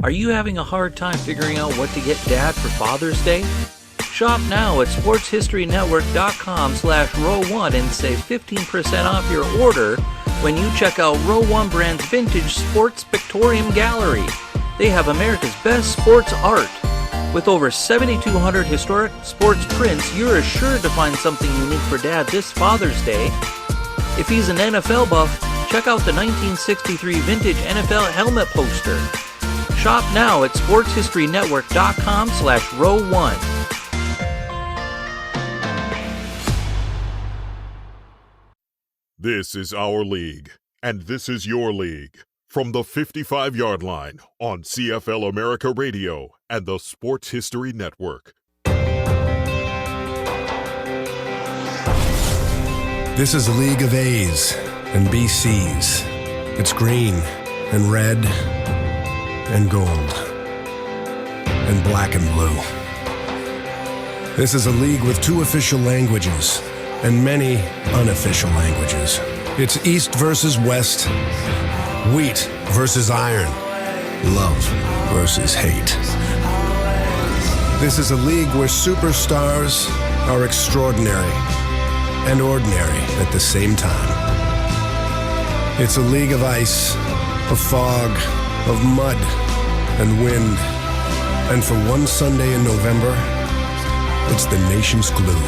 Are you having a hard time figuring out what to get Dad for Father's Day? Shop now at sportshistorynetwork.com/row1 and save 15% off your order when you check out Row 1 Brand's Vintage Sports Pictorium Gallery. They have America's best sports art. With over 7,200 historic sports prints, you're assured to find something unique for Dad this Father's Day. If he's an NFL buff, check out the 1963 vintage NFL helmet poster. Shop now at sportshistorynetwork.com/row1. This is our league, and this is your league. From the 55-yard line on CFL America Radio and the Sports History Network. This is a league of A's and BCs. It's green and red and gold and black and blue. This is a league with 2 official languages and many unofficial languages. It's East versus West, wheat versus iron, love versus hate. This is a league where superstars are extraordinary and ordinary at the same time. It's a league of ice, of fog, of mud and wind. And for one Sunday in November, it's the nation's glue.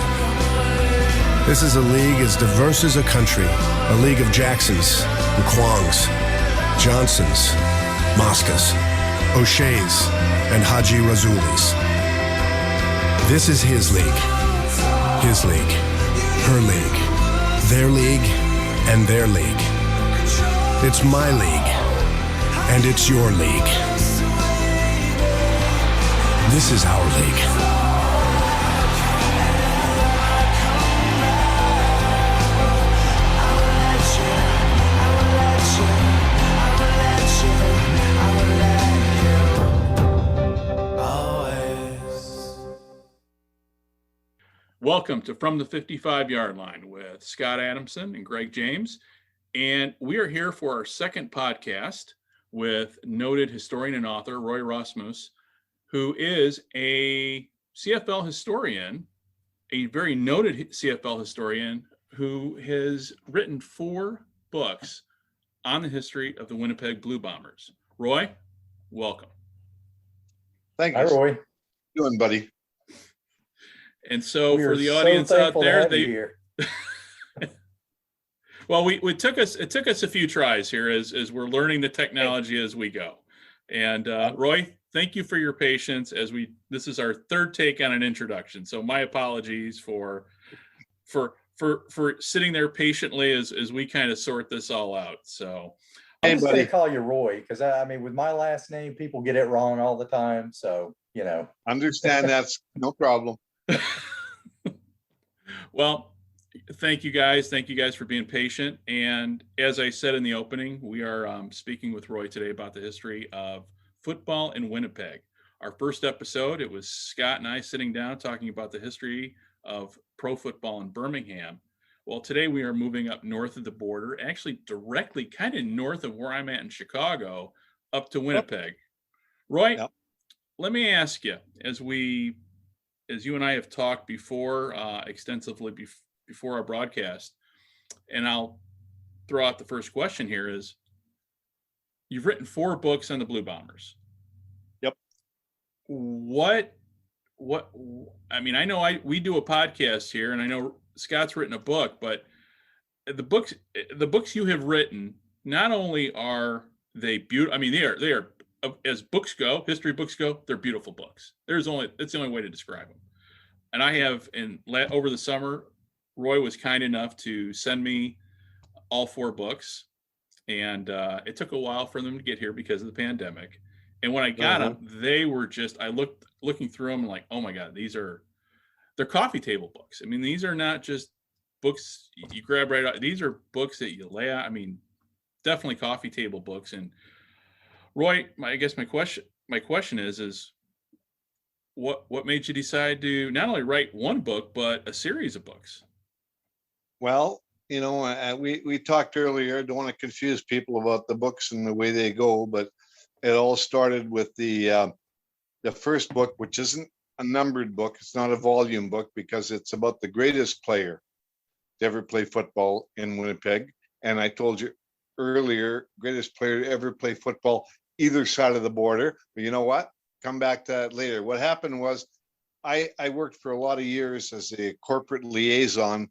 This is a league as diverse as a country, a league of Jacksons and Kwongs, Johnsons, Moscas, O'Shea's, and Haji Razulis. This is his league, her league, their league, and their league. It's my league, and it's your league. This is our league. Welcome to From the 55-Yard Line with Scott Adamson and Greg James. And we are here for our second podcast with noted historian and author Roy Rosmos, who is a CFL historian, a very noted CFL historian who has written 4 books on the history of the Winnipeg Blue Bombers. Roy, welcome. Thank you. Hi, Roy. How you doing, buddy? And so for the audience out there, well, it took us a few tries here as we're learning the technology as we go. And Roy, thank you for your patience this is our third take on an introduction. So my apologies for sitting there patiently as we kind of sort this all out. So I'm just going to call you Roy because I mean, with my last name, people get it wrong all the time. So, Understand that's no problem. Well, thank you guys. Thank you guys for being patient. And as I said in the opening, we are speaking with Roy today about the history of football in Winnipeg. Our first episode, it was Scott and I sitting down talking about the history of pro football in Birmingham. Well, today we are moving up north of the border, actually directly kind of north of where I'm at in Chicago, up to Winnipeg. Roy, let me ask you, as you and I have talked before, extensively before our broadcast, and I'll throw out the first question here is, you've written 4 books on the Blue Bombers. Yep. I mean, I know we do a podcast here, and I know Scott's written a book, but the books you have written, not only are they beautiful, I mean, they are as books go, history books go, they're beautiful books. That's the only way to describe them. And I have, over the summer, Roy was kind enough to send me all 4 books, and it took a while for them to get here because of the pandemic. And when I got them, they were looking through them and like, oh my God, they're coffee table books. I mean, these are not just books you grab right out. These are books that you lay out. I mean, definitely coffee table books. And Roy, I guess my question is what made you decide to not only write one book, but a series of books? Well, we talked earlier, don't want to confuse people about the books and the way they go, but it all started with the first book, which isn't a numbered book. It's not a volume book because it's about the greatest player to ever play football in Winnipeg. And I told you earlier, greatest player to ever play football either side of the border. But you know what? Come back to that later. What happened was I worked for a lot of years as a corporate liaison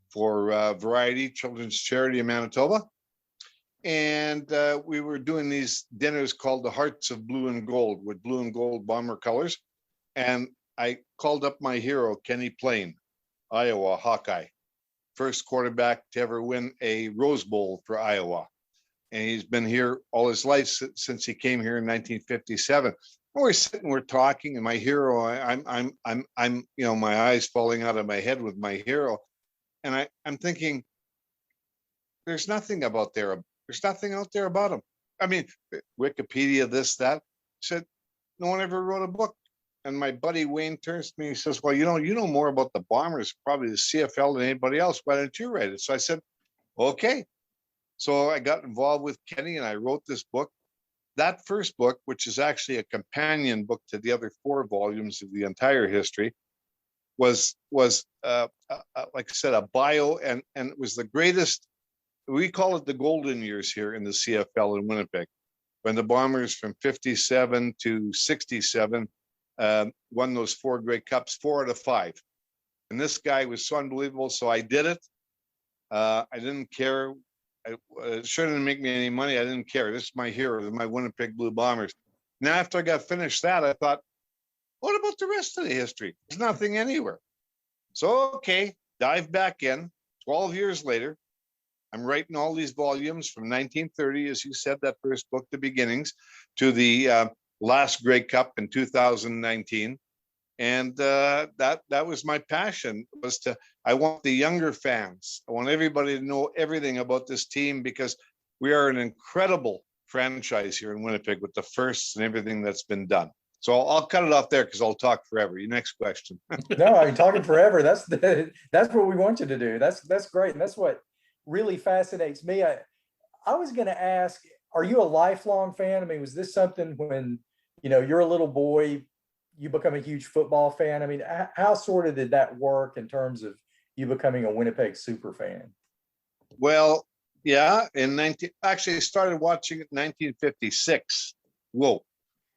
for Variety Children's Charity in Manitoba. And we were doing these dinners called the Hearts of Blue and Gold with blue and gold bomber colors. And I called up my hero, Kenny Plain, Iowa Hawkeye, first quarterback to ever win a Rose Bowl for Iowa. And he's been here all his life since he came here in 1957. And we're sitting, we're talking, and my hero, I'm my eyes falling out of my head with my hero. And I'm thinking, there's nothing out there about him. I mean, Wikipedia, this, that. Said, no one ever wrote a book. And my buddy Wayne turns to me and says, well, you know more about the Bombers, probably the CFL than anybody else. Why don't you write it? So I said, okay. So I got involved with Kenny and I wrote this book. That first book, which is actually a companion book to the other 4 volumes of the entire history, was like I said, a bio, and it was the greatest. We call it the golden years here in the CFL in Winnipeg, when the Bombers from 57 to 67 won those 4 Grey Cups, 4 out of 5. And this guy was so unbelievable. So I did it. I didn't care. It sure didn't make me any money. I didn't care. This is my hero, my Winnipeg Blue Bombers. Now, after I got finished that, I thought, what about the rest of the history? There's nothing anywhere. So, okay, dive back in. 12 years later, I'm writing all these volumes from 1930, as you said, that first book, The Beginnings, to the last Grey Cup in 2019. And that was my passion, I want the younger fans. I want everybody to know everything about this team, because we are an incredible franchise here in Winnipeg with the firsts and everything that's been done. So I'll cut it off there because I'll talk forever. Your next question. No, I'm talking forever. That's what we want you to do. That's great. And that's what really fascinates me. I was going to ask, are you a lifelong fan? I mean, was this something when, you're a little boy, you become a huge football fan? I mean, how sort of did that work in terms of you becoming a Winnipeg super fan? Well, yeah, actually started watching it in 1956. Whoa.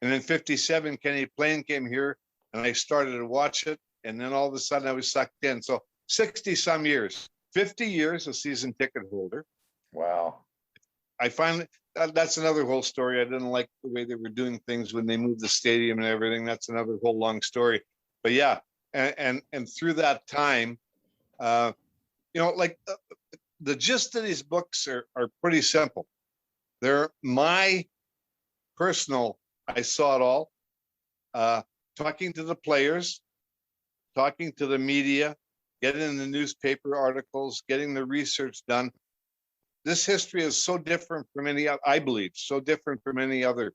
And in 57, Kenny Plain came here and I started to watch it. And then all of a sudden I was sucked in. So 60 some years, 50 years a season ticket holder. Wow. I finally, that's another whole story. I didn't like the way they were doing things when they moved the stadium and everything. That's another whole long story. But yeah, and through that time, the gist of these books are pretty simple. They're my personal, I saw it all, talking to the players, talking to the media, getting the newspaper articles, getting the research done. This history is so different from any, I believe, so different from any other.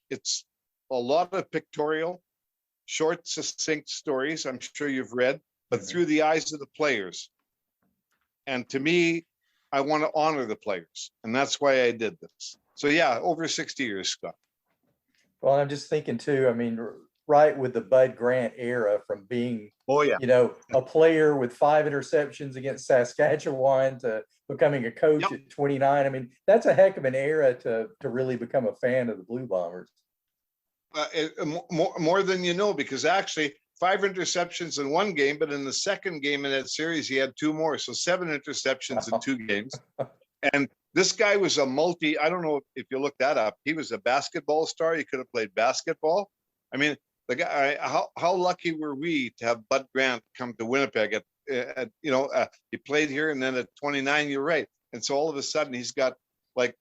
It's a lot of pictorial, short, succinct stories, I'm sure you've read, but through the eyes of the players. And to me, I want to honor the players. And that's why I did this. So yeah, over 60 years, Scott. Well, I'm just thinking too, I mean, right with the Bud Grant era, from being, a player with 5 interceptions against Saskatchewan to becoming a coach at 29. I mean, that's a heck of an era to really become a fan of the Blue Bombers. More than you know, because actually 5 interceptions in one game, but in the second game in that series, he had 2 more. So 7 interceptions in 2 games. And this guy was a I don't know if you look that up. He was a basketball star. He could have played basketball. I mean, the guy, how lucky were we to have Bud Grant come to Winnipeg he played here, and then at 29, you're right. And so all of a sudden he's got like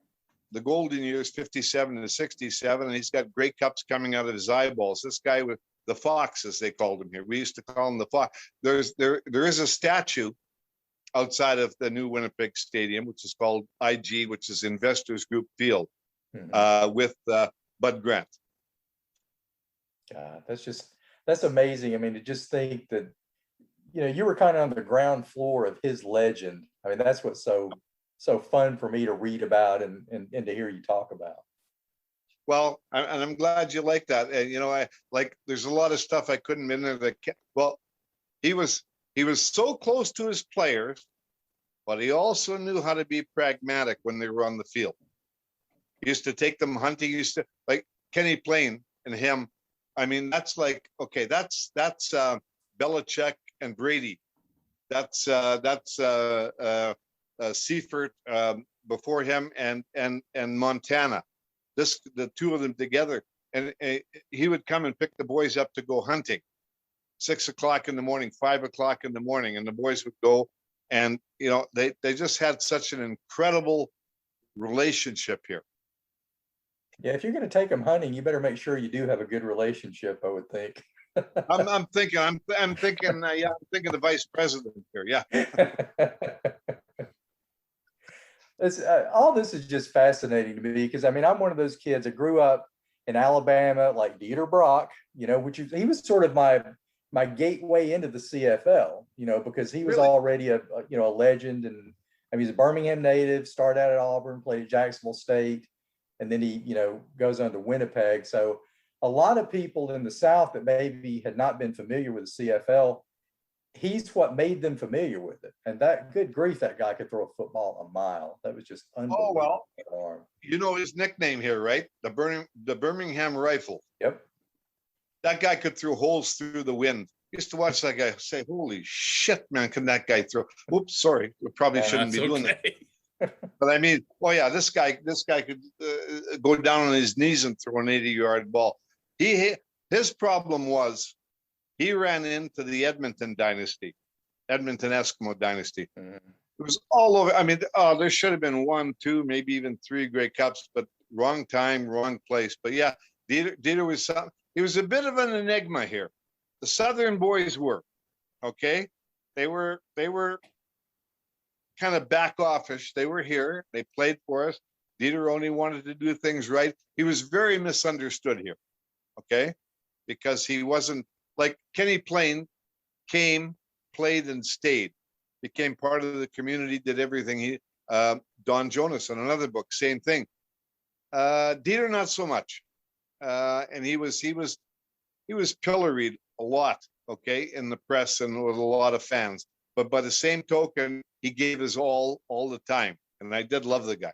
the golden years, 57 to 67, and he's got Grey Cups coming out of his eyeballs. This guy with the Fox, as they called him here. We used to call him the Fox. There is a statue outside of the new Winnipeg Stadium, which is called IG, which is Investors Group Field, with Bud Grant. God, that's amazing. I mean, to just think that, you were kind of on the ground floor of his legend. I mean, that's what's so fun for me to read about and to hear you talk about. Well, and I'm glad you like that. And I like. There's a lot of stuff I couldn't in there. Well, he was so close to his players, but he also knew how to be pragmatic when they were on the field. He used to take them hunting. He used to, like Kenny Payne and him. I mean, that's like, okay, that's Belichick and Brady. That's Seifert before him and Montana. The two of them together, and he would come and pick the boys up to go hunting. 6 o'clock in the morning, 5 o'clock in the morning, and the boys would go, and they just had such an incredible relationship here. Yeah, if you're going to take them hunting, you better make sure you do have a good relationship, I would think. I'm thinking the vice president here. Yeah. All this is just fascinating to me because I mean, I'm one of those kids that grew up in Alabama, like Dieter Brock, he was sort of my gateway into the CFL, because he was Really? already a legend, and I mean, he's a Birmingham native, started out at Auburn, played at Jacksonville State, and then he, goes on to Winnipeg. So a lot of people in the South that maybe had not been familiar with the CFL, he's what made them familiar with it. And that, good grief, that guy could throw a football a mile. That was just unbelievable. Oh, well, his nickname here, right? The Birmingham Rifle. Yep. That guy could throw holes through the wind. Used to watch that guy say, holy shit, man, can that guy throw? Oops, sorry. We probably shouldn't be doing that. But I mean, oh yeah, this guy could go down on his knees and throw an 80-yard ball. His problem was he ran into the Edmonton Eskimo dynasty. Mm-hmm. It was all over. I mean, there should have been 1, 2, maybe even 3 Grey Cups, but wrong time, wrong place. But yeah, Dieter was something. He was a bit of an enigma here. The Southern boys were, okay. They were kind of back offish. They were here. They played for us. Dieter only wanted to do things right. He was very misunderstood here, okay, because he wasn't like Kenny Payne. Came, played, and stayed. Became part of the community. Did everything. Don Jonas in another book, same thing. Dieter not so much. And he was pilloried a lot, okay, in the press and with a lot of fans. But by the same token, he gave his all the time, and I did love the guy.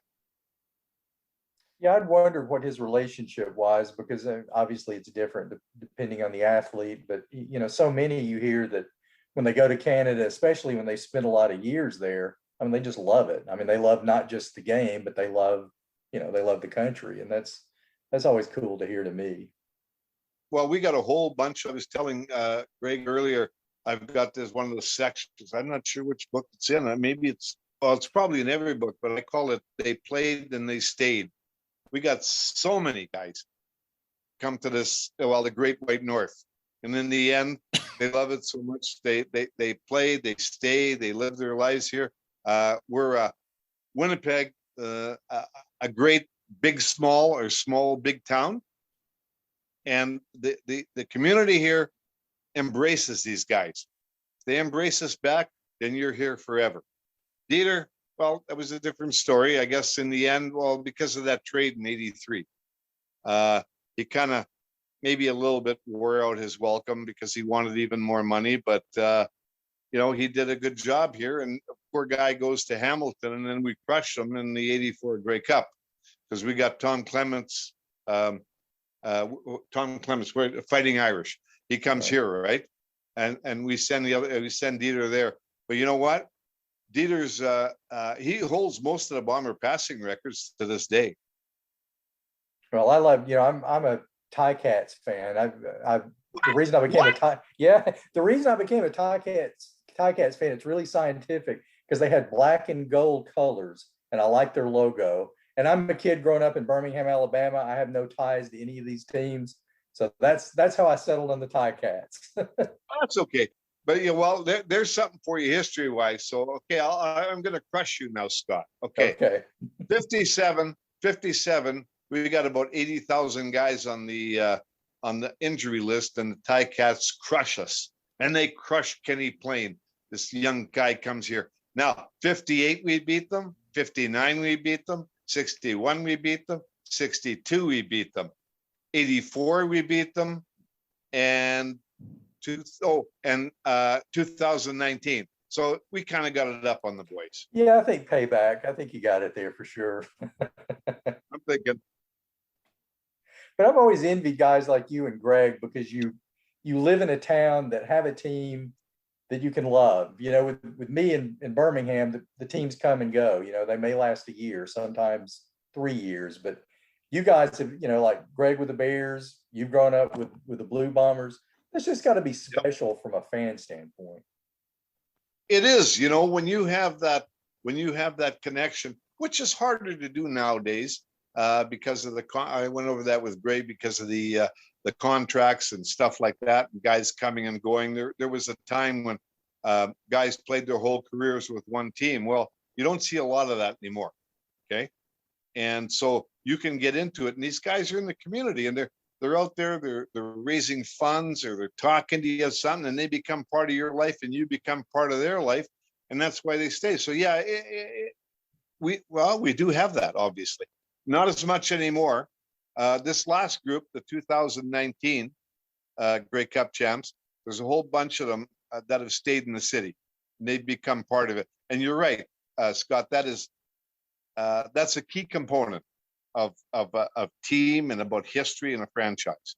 Yeah, I'd wondered what his relationship was, because obviously it's different depending on the athlete. But so many you hear that when they go to Canada, especially when they spend a lot of years there, I mean, they just love it. I mean, they love not just the game, but they love the country, and that's always cool to hear to me. Well, we got a whole bunch. I was telling Greg earlier, I've got this one of the sections. I'm not sure which book it's in. Maybe it's probably in every book, but I call it They Played and They Stayed. We got so many guys come to this, the Great White North. And in the end, they love it so much. They play, they stay, they live their lives here. We're Winnipeg, a great big small or small big town. And the community here embraces these guys. If they embrace us back, then you're here forever. Dieter, well, that was a different story, I guess, in the end. Well, because of that trade in '83, he kind of maybe a little bit wore out his welcome because he wanted even more money. But he did a good job here, and the poor guy goes to Hamilton, and then we crushed him in the '84 Grey Cup because we got Tom Clements. We're Fighting Irish. He comes here, right? And we send Dieter there. But you know what? Dieter's he holds most of the Bomber passing records to this day. Well, I love, I'm a Ticats fan. The reason I became the reason I became a Ticats fan, it's really scientific, because they had black and gold colors, and I like their logo. And I'm a kid growing up in Birmingham, Alabama. I have no ties to any of these teams. So that's how I settled on the Ticats. That's okay. But there's something for you history-wise. So, okay, I'm going to crush you now, Scott. Okay. 57, we got about 80,000 guys on the injury list, and the Ticats crush us. And they crush Kenny Payne. This young guy comes here. Now, 58, we beat them. 59, we beat them. 61, we beat them. 62 we beat them, 84 we beat them, and 2019. So we kind of got it up on the boys. Yeah, I think payback. I think you got it there for sure. I'm thinking, But I've always envied guys like you and Greg because you live in a town that have a team that you can love. You know, with me in Birmingham, the teams come and go. You know, they may last a year, sometimes 3 years, but you guys have, you know, like Greg with the Bears, you've grown up with the Blue Bombers. It's just got to be special from a fan standpoint. it is, you know, when you have that connection, which is harder to do nowadays, because of I went over that with Greg because of the contracts and stuff like that, and guys coming and going. There was a time when guys played their whole careers with one team. Well, you don't see a lot of that anymore. Okay, and so you can get into it, and these guys are in the community, and they're out there, they're raising funds, or they're talking to you something, and they become part of your life, and you become part of their life, and that's why they stay. So yeah, we do have that, obviously. Not as much anymore. This last group, the 2019 Grey Cup champs, there's a whole bunch of them that have stayed in the city, and they've become part of it. And you're right, Scott. That's a key component of team and about history and a franchise.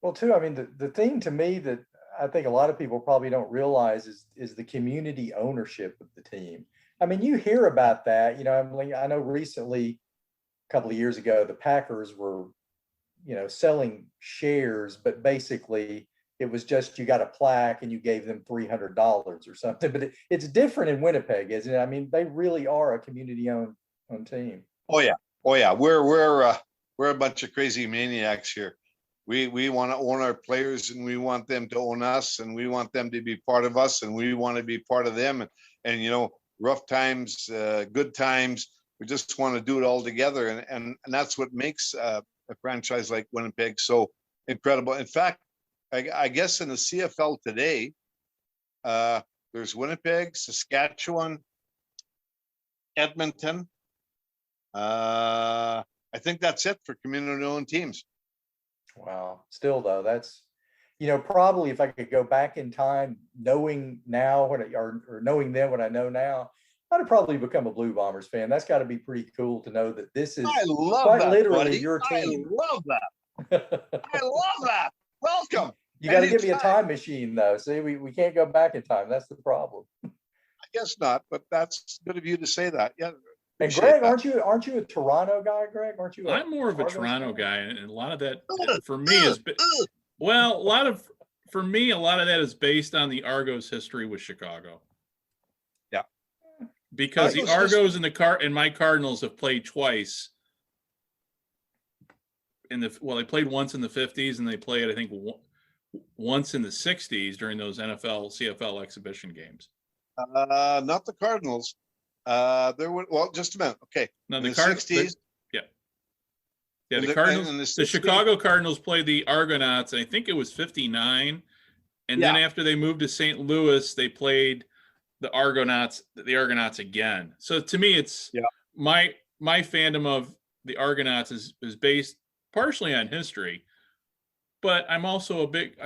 Well, too, I mean, the thing to me that I think a lot of people probably don't realize is the community ownership of the team. I mean, you hear about that, you know, I know recently, a couple of years ago, the Packers were, you know, selling shares, but basically it was just, you got a plaque and you gave them $300 or something, but it's different in Winnipeg, isn't it? I mean, they really are a community owned team. Oh yeah. We're a bunch of crazy maniacs here. We want to own our players, and we want them to own us, and we want them to be part of us, and we want to be part of them. And you know, rough times, good times, we just want to do it all together. And that's what makes a franchise like Winnipeg so incredible. In fact, I guess in the CFL today, there's Winnipeg, Saskatchewan, Edmonton. I think that's it for community-owned teams. Wow. Still though, that's, you know, probably if I could go back in time, knowing now or knowing then what I know now, I'd have probably become a Blue Bombers fan. That's got to be pretty cool to know that this is quite literally your team. I love that. I love that. Welcome. You got to give me a time machine though. See, we can't go back in time. That's the problem. I guess not, but that's good of you to say that. Yeah. And Greg, aren't you a Toronto guy, Greg? Aren't you? I'm more of a Toronto guy, and a lot of that for me is well, a lot of that is based on the Argos' history with Chicago. Yeah, because the Argos and my Cardinals have played twice. They played once in the 50s, and they played, I think, once in the 60s during those CFL exhibition games. Not the Cardinals. Just a minute. Okay. No, the 60s. The Cardinals, the Chicago Cardinals played the Argonauts, and I think it was 59. And then after they moved to St. Louis, they played the Argonauts again. So to me, it's my fandom of the Argonauts is based partially on history, but I'm also a big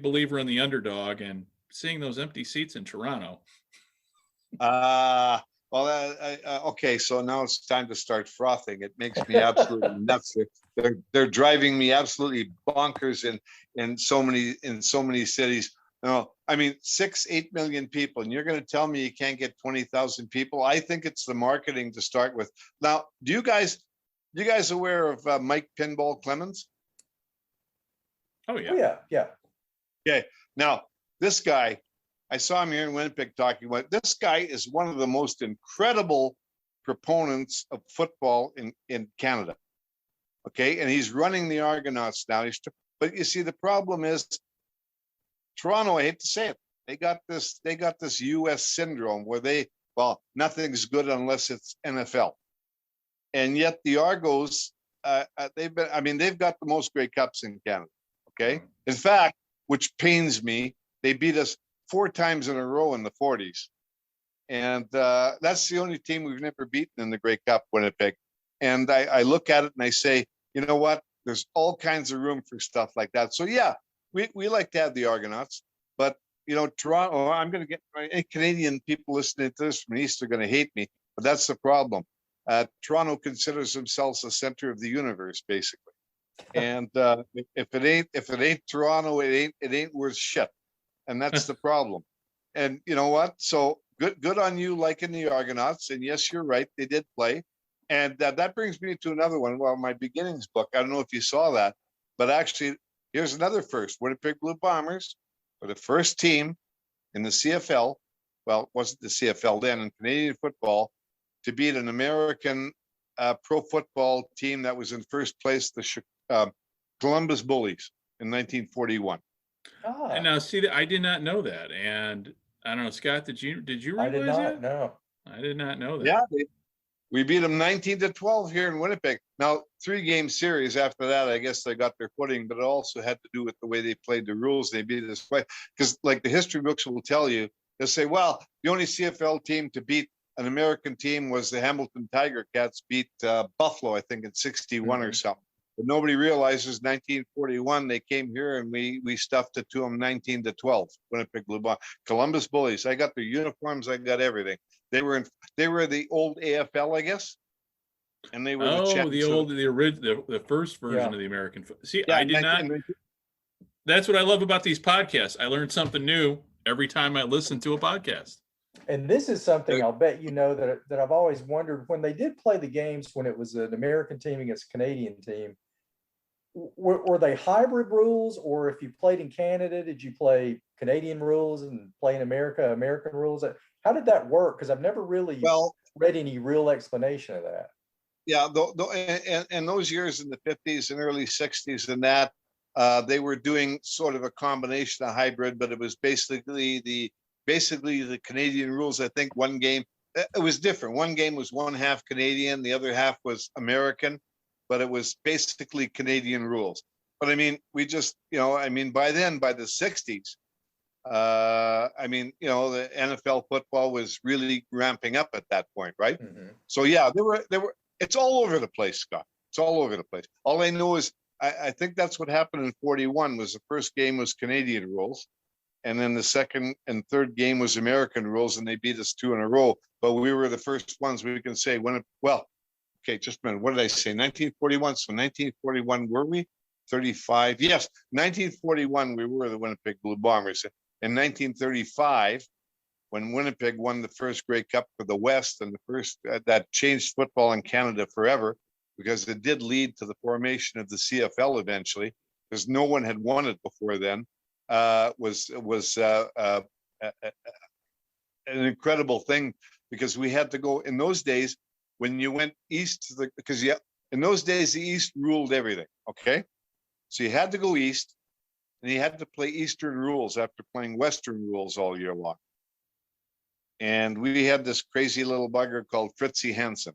believer in the underdog, and seeing those empty seats in Toronto. Okay, so now it's time to start frothing. It makes me absolutely nuts. They're driving me absolutely bonkers in so many cities. No, I mean 6-8 million people, and you're going to tell me you can't get 20,000 people? I think it's the marketing to start with. Now, you guys aware of Mike Pinball Clemens? Oh yeah. Okay, now this guy, I saw him here in Winnipeg talking about, this guy is one of the most incredible proponents of football in Canada. Okay, and he's running the Argonauts now. But you see, the problem is Toronto, I hate to say it, they got this US syndrome where nothing's good unless it's NFL. And yet the Argos, they've got the most Grey Cups in Canada. Okay, in fact, which pains me, they beat us 4 times in a row in the 40s. And that's the only team we've never beaten in the Grey Cup, Winnipeg. And I look at it and I say, you know what? There's all kinds of room for stuff like that. So yeah, we like to have the Argonauts, but Toronto, I'm going to get any Canadian people listening to this from East are going to hate me, but that's the problem. Toronto considers themselves the center of the universe, basically. And if it ain't Toronto, it ain't worth shit. And that's the problem. And you know what? So good on you liking the Argonauts. And yes, you're right. They did play. And that brings me to another one. Well, my beginnings book, I don't know if you saw that, but actually, here's another first. Winnipeg Blue Bombers were the first team in the CFL. Well, it wasn't the CFL then, in Canadian football, to beat an American pro football team that was in first place, the Columbus Bullies in 1941. And now, see, I did not know that. And I don't know, Scott, did you realize I did not that? know. I did not know that. Yeah, we beat them 19-12 here in Winnipeg. Now, 3-game series after that, I guess they got their footing, but it also had to do with the way they played the rules. They beat us way, because like the history books will tell you, they'll say, well, the only CFL team to beat an American team was the Hamilton Tiger Cats beat Buffalo, I think, in 61 or something. But nobody realizes 1941, they came here and we stuffed it to them 19-12, Winnipeg Blue Bombers. Columbus Bullies. I got their uniforms. I got everything. They were the old AFL, I guess. And they were the first version of the American. See, yeah, I did not. That's what I love about these podcasts. I learned something new every time I listen to a podcast. And this is something I'll bet you know that I've always wondered, when they did play the games, when it was an American team against a Canadian team, were they hybrid rules, or if you played in Canada, did you play Canadian rules and play in America, American rules? How did that work? Because I've never really read any real explanation of that. Yeah, and those years in the 50s and early 60s and that, they were doing sort of a combination of hybrid, but it was basically the Canadian rules. I think one game, it was different. One game was one half Canadian, the other half was American, but it was basically Canadian rules. But I mean, we just, by then, by the 60s, the NFL football was really ramping up at that point, right? Mm-hmm. So yeah, there were. It's all over the place, Scott. It's all over the place. All I know is I think that's what happened in 41. Was the first game was Canadian rules, and then the second and third game was American rules, and they beat us 2 in a row. But we were the first ones, we can say, okay, just a minute. What did I say? 1941. So 1941, were we? 35. Yes, 1941, we were the Winnipeg Blue Bombers. In 1935, when Winnipeg won the first Grey Cup for the West, and the first that changed football in Canada forever, because it did lead to the formation of the CFL eventually, because no one had won it before then, was an incredible thing, because we had to go in those days when you went east in those days the East ruled everything. Okay, so you had to go east, and you had to play Eastern rules after playing Western rules all year long. And we had this crazy little bugger called Fritzie Hansen,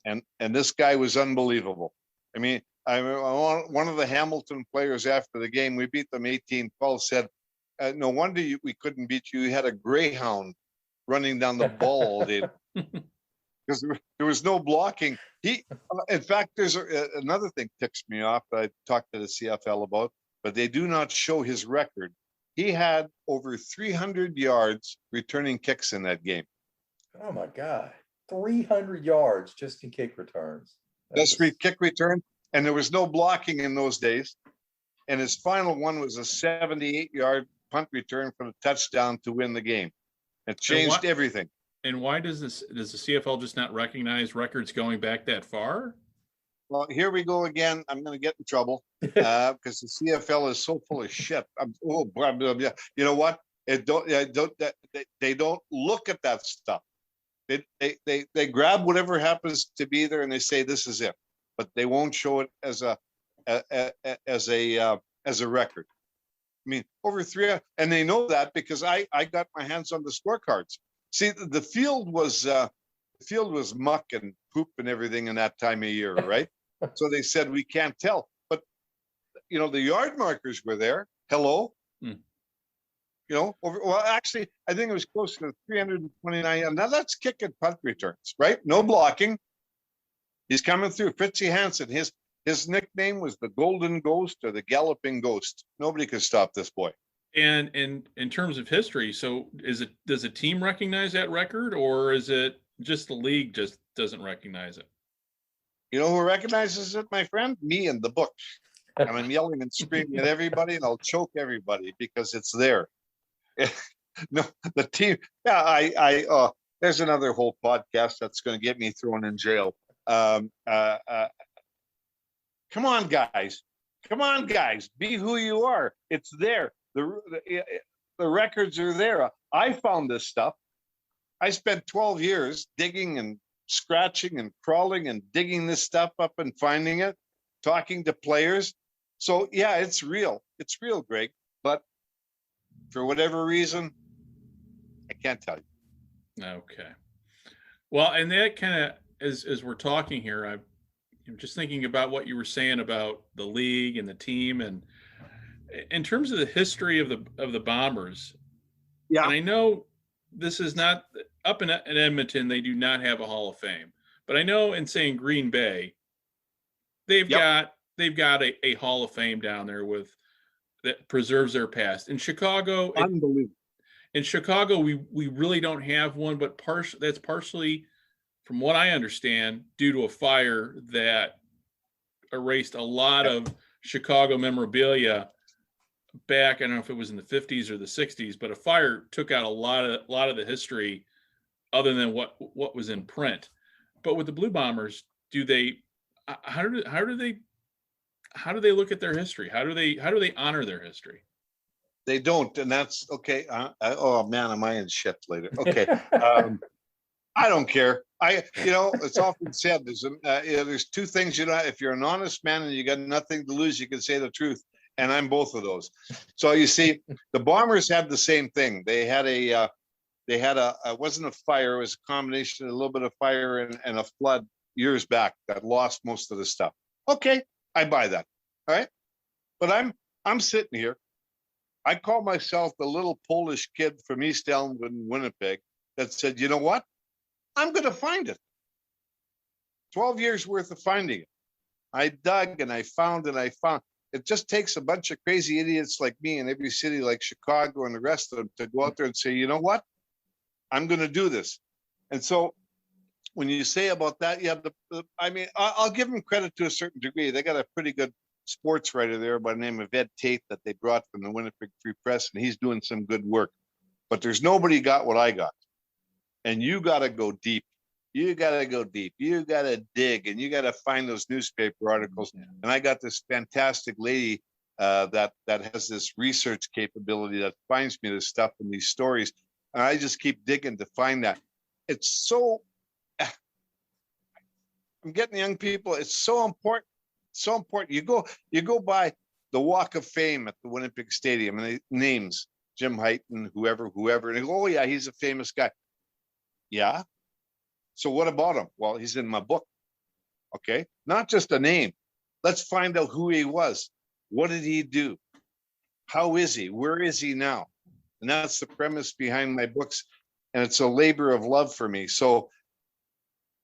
and this guy was unbelievable. I mean, one of the Hamilton players after the game, we beat them 18-12, said, "No wonder we couldn't beat you. You had a greyhound running down the ball all day." Because there was no blocking. In fact, there's another thing ticks me off that I talked to the CFL about, but they do not show his record. He had over 300 yards returning kicks in that game. Oh my God, 300 yards just in kick returns. Kick return, and there was no blocking in those days. And his final one was a 78-yard punt return for the touchdown to win the game. It changed everything. And why does the CFL just not recognize records going back that far? Well, here we go again. I'm going to get in trouble because the CFL is so full of shit. You know what? They don't look at that stuff. They grab whatever happens to be there and they say this is it, but they won't show it as a record. I mean, over 300, and they know that because I got my hands on the scorecards. See, the field was muck and poop and everything in that time of year, right? So they said we can't tell, but the yard markers were there. Hello, actually, I think it was close to 329. Now that's kick and punt returns, right? No blocking. He's coming through. Fritzie Hansen. His nickname was the Golden Ghost or the Galloping Ghost. Nobody could stop this boy. And in terms of history, so does a team recognize that record, or is it just the league just doesn't recognize it? You know who recognizes it, my friend? Me and the book. And I'm yelling and screaming at everybody, and I'll choke everybody because it's there. No, the team. Yeah, there's another whole podcast that's going to get me thrown in jail. Come on, guys. Come on, guys. Be who you are. It's there. The records are there. I found this stuff. I spent 12 years digging and scratching and crawling and digging this stuff up and finding it, talking to players. So yeah, it's real. It's real, Greg. But for whatever reason, I can't tell you. Okay. Well, and that kind of, as we're talking here, I'm just thinking about what you were saying about the league and the team, and in terms of the history of the Bombers. Yeah. And I know this is not up in Edmonton. They do not have a Hall of Fame, but I know in saying Green Bay, they've got a Hall of Fame down there that preserves their past. In Chicago, Unbelievable. In Chicago, we really don't have one, but that's partially, from what I understand, due to a fire that erased a lot of Chicago memorabilia back. I don't know if it was in the 50s or the 60s, but a fire took out a lot of the history other than what was in print. But with the Blue Bombers, how do they look at their history? How do they honor their history? They don't, and that's okay. Oh man, am I in shit later? Okay, I don't care. It's often said there's two things. If you're an honest man and you got nothing to lose, you can say the truth, and I'm both of those. So you see, the Bombers had the same thing. They had it wasn't a fire. It was a combination of a little bit of fire and a flood years back that lost most of the stuff. Okay, I buy that. All right, but I'm sitting here. I call myself the little Polish kid from East Elmwood, Winnipeg, that said, you know what? I'm going to find it. 12 years worth of finding it. I dug and I found. It just takes a bunch of crazy idiots like me in every city like Chicago and the rest of them to go out there and say, you know what? I'm going to do this. And so when you say about that, yeah, I'll give them credit to a certain degree. They got a pretty good sports writer there by the name of Ed Tate that they brought from the Winnipeg Free Press, and he's doing some good work. But there's nobody got what I got. And you got to go deep. You got to go deep. You got to dig, and you got to find those newspaper articles. Yeah. And I got this fantastic lady that has this research capability that finds me this stuff and these stories. And I just keep digging to find that. It's so, I'm getting young people. It's so important. So important. You go by the Walk of Fame at the Winnipeg Stadium, and the names Jim Heighton, whoever, and they go, oh yeah, he's a famous guy. Yeah. So what about him? Well, he's in my book. Okay, not just a name. Let's find out who he was. What did he do? How is he? Where is he now? And that's the premise behind my books, and it's a labor of love for me. So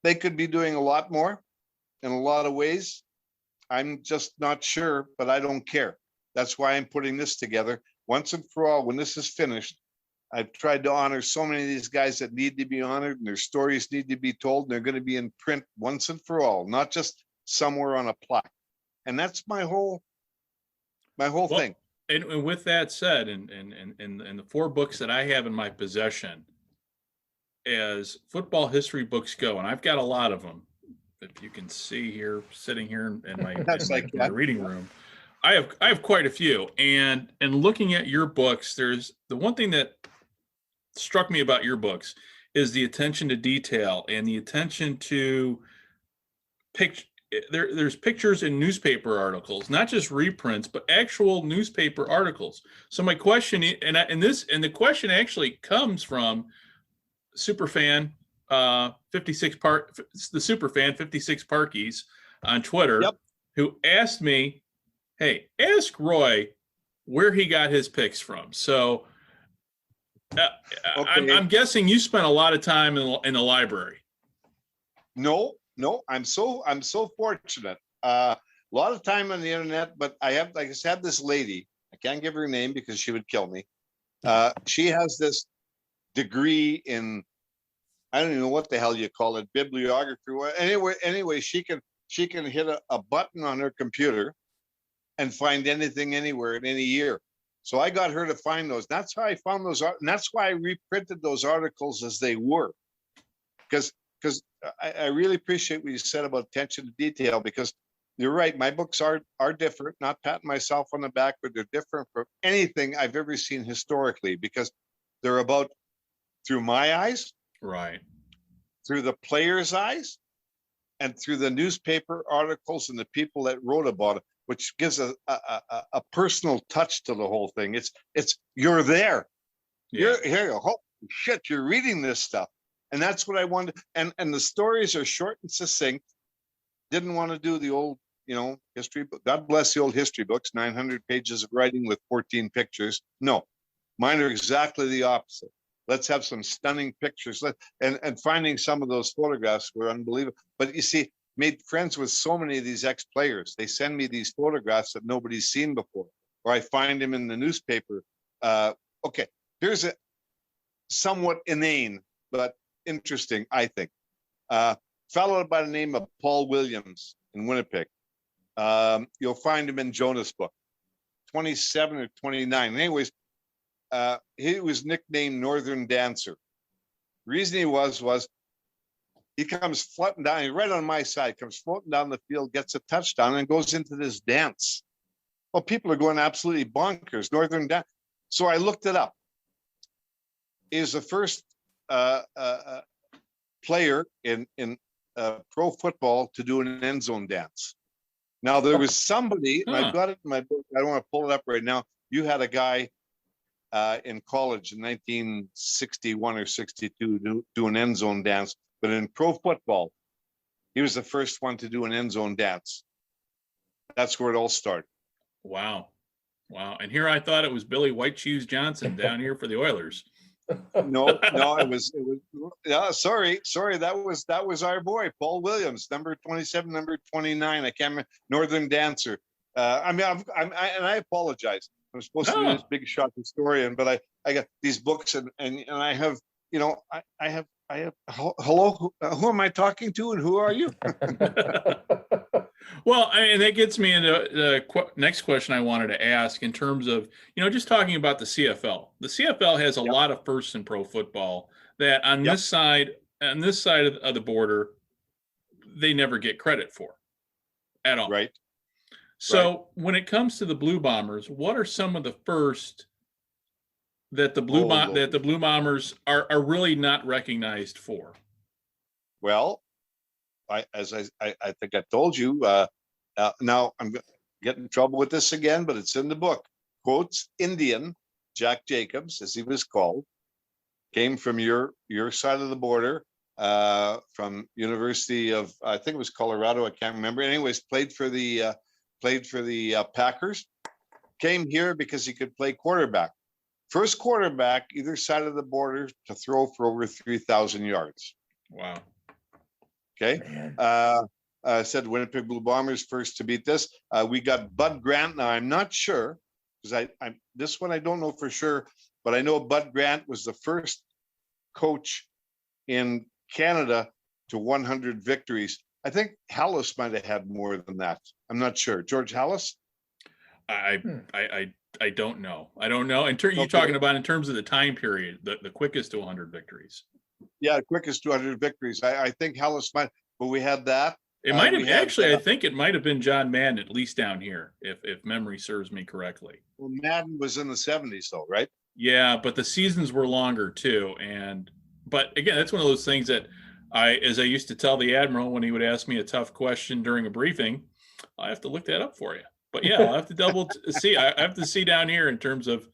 they could be doing a lot more in a lot of ways. I'm just not sure, but I don't care. That's why I'm putting this together. Once and for all, when this is finished, I've tried to honor so many of these guys that need to be honored, and their stories need to be told, and they're going to be in print once and for all, not just somewhere on a plaque. And that's my whole thing. And with that said, and the 4 books that I have in my possession as football history books go, and I've got a lot of them, if you can see here, sitting here in my reading room, I have quite a few. And looking at your books, there's the one thing that struck me about your books is the attention to detail and the attention to there's pictures in newspaper articles, not just reprints, but actual newspaper articles. So my question, the question actually comes from Superfan 56 Parkies on Twitter, who asked me, hey, ask Roy where he got his picks from. So okay. I'm guessing you spent a lot of time in the library. No, No, I'm so fortunate. A lot of time on the internet, but I have, like I said, this lady. I can't give her name because she would kill me. She has this degree in, I don't even know what the hell you call it, bibliography. Anyway, she can hit a button on her computer and find anything anywhere in any year. So I got her to find those. That's how I found those, and that's why I reprinted those articles as they were, because I really appreciate what you said about attention to detail, because you're right. My books are different, not patting myself on the back, but they're different from anything I've ever seen historically, because they're about through my eyes, Right. through the players' eyes, and through the newspaper articles and the people that wrote about it, which gives a personal touch to the whole thing. It's you're there. Yeah. You're here. Holy shit, you're reading this stuff. And that's what I wanted. And the stories are short and succinct. Didn't want to do the old, history book. God bless the old history books, 900 pages of writing with 14 pictures. No, mine are exactly the opposite. Let's have some stunning pictures. And finding some of those photographs were unbelievable. But you see, made friends with so many of these ex-players. They send me these photographs that nobody's seen before, or I find them in the newspaper. Okay, here's a somewhat inane, but interesting, I think. Fellow by the name of Paul Williams in Winnipeg. You'll find him in Jonah's book, 27 or 29. Anyways, he was nicknamed Northern Dancer. Reason he was he comes floating down, right on my side, comes floating down the field, gets a touchdown, and goes into this dance. Well, people are going absolutely bonkers. Northern Dance. So I looked it up. He was the first player in pro football to do an end zone dance. Now, there was somebody, and I've got it in my book, I don't want to pull it up right now. You had a guy in college in 1961 or 62 do an end zone dance, but in pro football, he was the first one to do an end zone dance. That's where it all started. Wow. And here I thought it was Billy White Shoes Johnson down here for the Oilers. No, it was yeah, sorry. That was our boy, Paul Williams, number 27, number 29. I can't remember, Northern Dancer. And I apologize. I'm supposed to be this big shot historian, but I got these books and I have, I have hello, who am I talking to and who are you? Well, that gets me into the next question I wanted to ask in terms of, just talking about the CFL. The CFL has a lot of firsts in pro football that on this side of the border, they never get credit for at all. Right. So when it comes to the Blue Bombers, what are some of the first that the Blue Bombers are really not recognized for? Well, I think I told you. Now I'm getting in trouble with this again, but it's in the book. Quotes Indian Jack Jacobs, as he was called, came from your side of the border, from University of, I think it was Colorado. I can't remember. Anyways, played for the Packers. Came here because he could play quarterback. First quarterback either side of the border to throw for over 3,000 yards. Wow. Okay. Said Winnipeg Blue Bombers first to beat this. We got Bud Grant. Now I'm not sure, because I'm this one I don't know for sure, but I know Bud Grant was the first coach in Canada to 100 victories. I think Hallis might have had more than that. I'm not sure. George Hallis? I don't know. I don't know. You're talking about in terms of the time period, the quickest to 100 victories. Yeah, quickest 200 victories. I think Hallis might, but we had that. It might have actually. I think it might have been John Madden, at least down here, if memory serves me correctly. Well, Madden was in the 70s, though, right? Yeah, but the seasons were longer too. But again, that's one of those things that as I used to tell the Admiral when he would ask me a tough question during a briefing, I have to look that up for you. But yeah, I'll have to see. I have to see down here in terms of,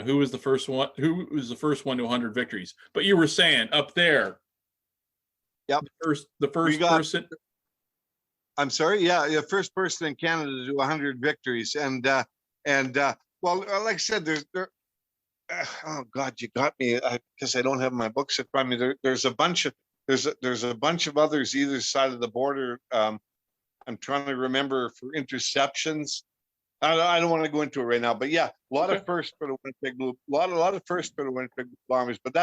who was the first one to 100 victories. But you were saying up there. Yep. The first person. I'm sorry. Yeah, the first person in Canada to do 100 victories, and well, like I said, oh God, you got me, because I don't have my books in front of me. There's a bunch of there's a bunch of others either side of the border. I'm trying to remember for interceptions. I don't want to go into it right now, but yeah, a lot of first for the Winnipeg Blue, a lot of first for the Winnipeg Bombers. But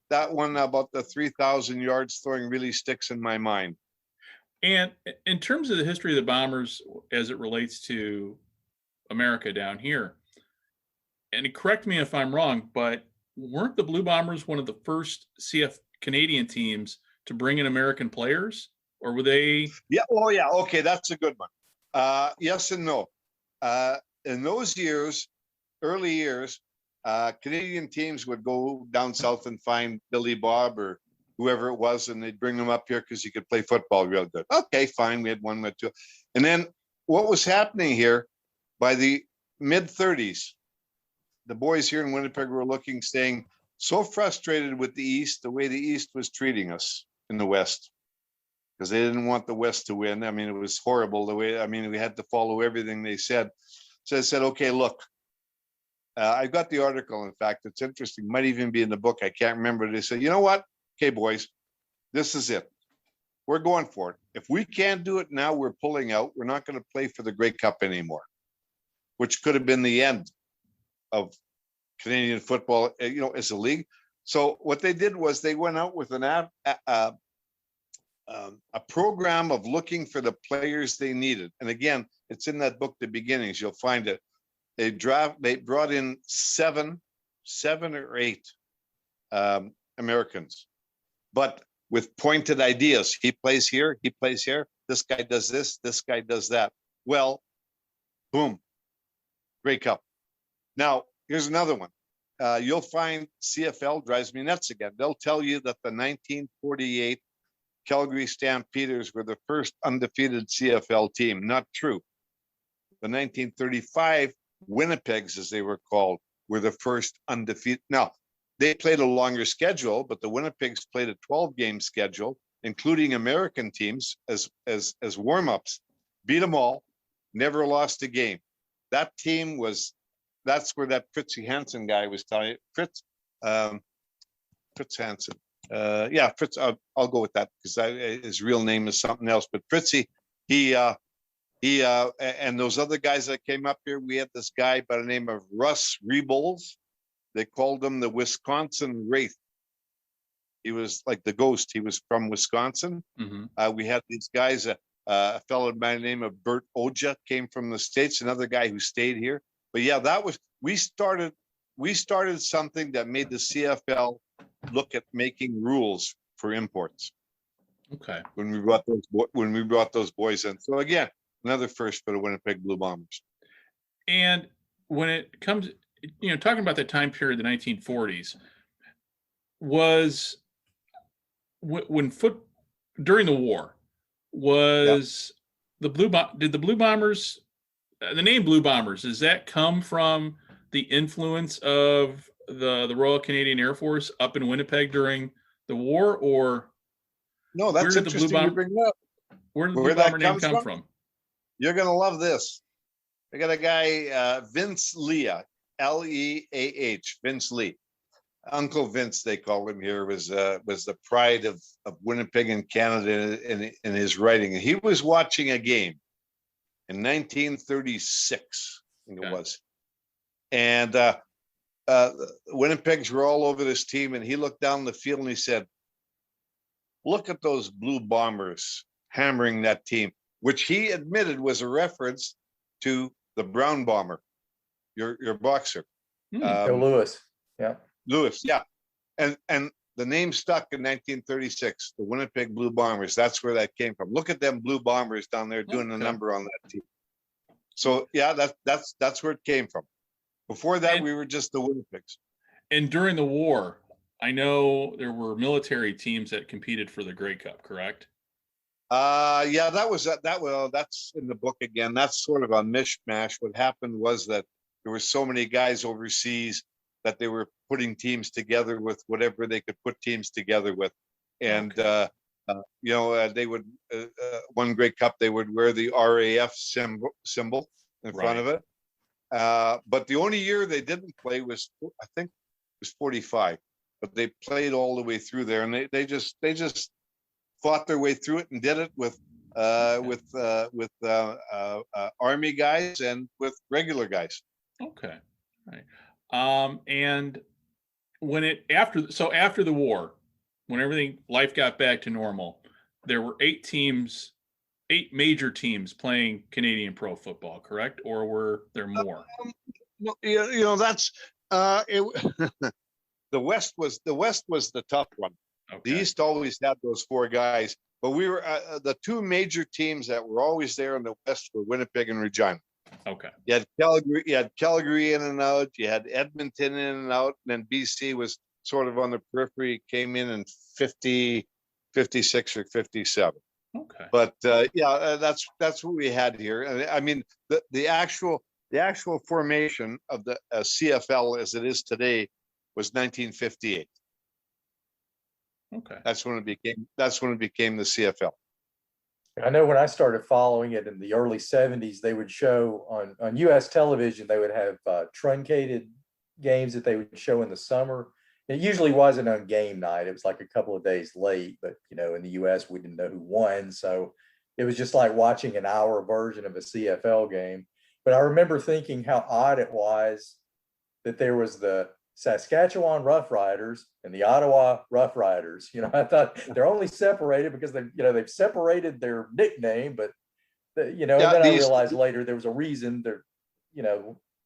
that one about the 3,000 yards throwing really sticks in my mind. And in terms of the history of the Bombers as it relates to America down here, and correct me if I'm wrong, but weren't the Blue Bombers one of the first CF Canadian teams to bring in American players, or were they? Yeah. Oh, yeah. Okay, that's a good one. Yes and no. In those years, early years, Canadian teams would go down south and find Billy Bob or whoever it was, and they'd bring them up here because he could play football real good. Okay, fine. We had one, we had two. And then what was happening here by the mid-30s, the boys here in Winnipeg were staying so frustrated with the East, the way the East was treating us in the West, because they didn't want the West to win. I mean, it was horrible the way, we had to follow everything they said. So I said, okay, look, I've got the article. In fact, it's interesting. Might even be in the book. I can't remember. They said, you know what? Okay, boys, this is it. We're going for it. If we can't do it now, we're pulling out. We're not going to play for the Grey Cup anymore, which could have been the end of Canadian football, as a league. So what they did was they went out with a program of looking for the players they needed. And again, it's in that book, The Beginnings. You'll find it. They brought in seven or eight Americans, but with pointed ideas. He plays here, he plays here. This guy does this guy does that. Well, boom, Grey Cup. Now, here's another one. You'll find CFL drives me nuts again. They'll tell you that the 1948 Calgary Stampeders were the first undefeated CFL team. Not true. The 1935 Winnipegs, as they were called, were the first undefeated. Now, they played a longer schedule, but the Winnipegs played a 12-game schedule, including American teams as warm-ups. Beat them all, never lost a game. That team was, that's where that Fritzie Hansen guy was telling you. Fritz Hansen. Yeah, Fritz, I'll go with that because his real name is something else. But Fritzie, he and those other guys that came up here, we had this guy by the name of Russ Rebels. They called him the Wisconsin Wraith. He was like the ghost. He was from Wisconsin. Mm-hmm. We had these guys, a fellow by the name of Bert Oja came from the States, another guy who stayed here. But yeah, we started something that made the CFL look at making rules for imports. Okay. When we brought those boys in. So again, another first for the Winnipeg Blue Bombers. And when it comes, talking about the time period, the 1940s, was when during the war, was yep. Did the Blue Bombers, the name Blue Bombers, does that come from the influence of the Royal Canadian Air Force up in Winnipeg during the war, or no? That's interesting you bring that up. Where did the Blue Bomber name come from? You're gonna love this. I got a guy, Vince Leah, Leah, Vince Lee. Uncle Vince, they call him here, was the pride of Winnipeg and Canada in his writing. And he was watching a game in 1936, I think it was. And Winnipegs were all over this team, and he looked down the field and he said, "Look at those Blue Bombers hammering that team," which he admitted was a reference to the Brown Bomber, your boxer. Lewis. Yeah. Lewis, yeah. And the name stuck in 1936, the Winnipeg Blue Bombers. That's where that came from. Look at them Blue Bombers down there doing a number on that team. So yeah, that's where it came from. Before that, we were just the Winnipegs. And during the war, I know there were military teams that competed for the Grey Cup, correct? Yeah, that's in the book again. That's sort of a mishmash. What happened was that there were so many guys overseas that they were putting teams together with whatever they could put teams together with. And, they would, one Grey Cup, they would wear the RAF symbol in front of it. But the only year they didn't play was, I think it was 45, but they played all the way through there. And they just fought their way through it and did it with Army guys and with regular guys. Okay. Right. And after the war, when life got back to normal, there were 8 major teams playing Canadian pro football, correct? Or were there more? No, that's it. The West was the tough one. Okay. The East always had those 4 guys, but we were the 2 major teams that were always there in the West were Winnipeg and Regina. Okay. You had Calgary in and out. You had Edmonton in and out, and then BC was sort of on the periphery. Came in 50, 56 or 57. Okay. But that's what we had here. And I mean, the actual formation of the CFL as it is today was 1958. Okay. That's when it became the CFL. I know when I started following it in the early 70s, they would show on US television, they would have truncated games that they would show in the summer. It usually wasn't on game night. It was like a couple of days late, but in the US, we didn't know who won. So it was just like watching an hour version of a CFL game. But I remember thinking how odd it was that there was the Saskatchewan Roughriders and the Ottawa Roughriders. I thought they're only separated because they've separated their nickname, but and then I realized later there was a reason there,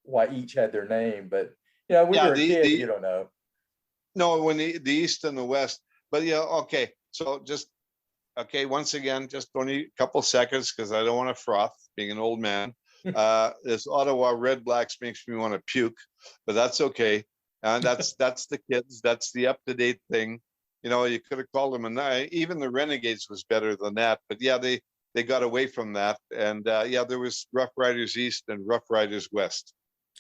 why each had their name. But when you're a kid, you don't know. No, when the East and the West, but okay. So once again, just only a couple seconds because I don't want to froth, being an old man. This Ottawa Red Blacks makes me want to puke, but that's okay. And that's the kids. That's the up-to-date thing. You could have called them even the Renegades was better than that. But they got away from that. And there was Rough Riders East and Rough Riders West.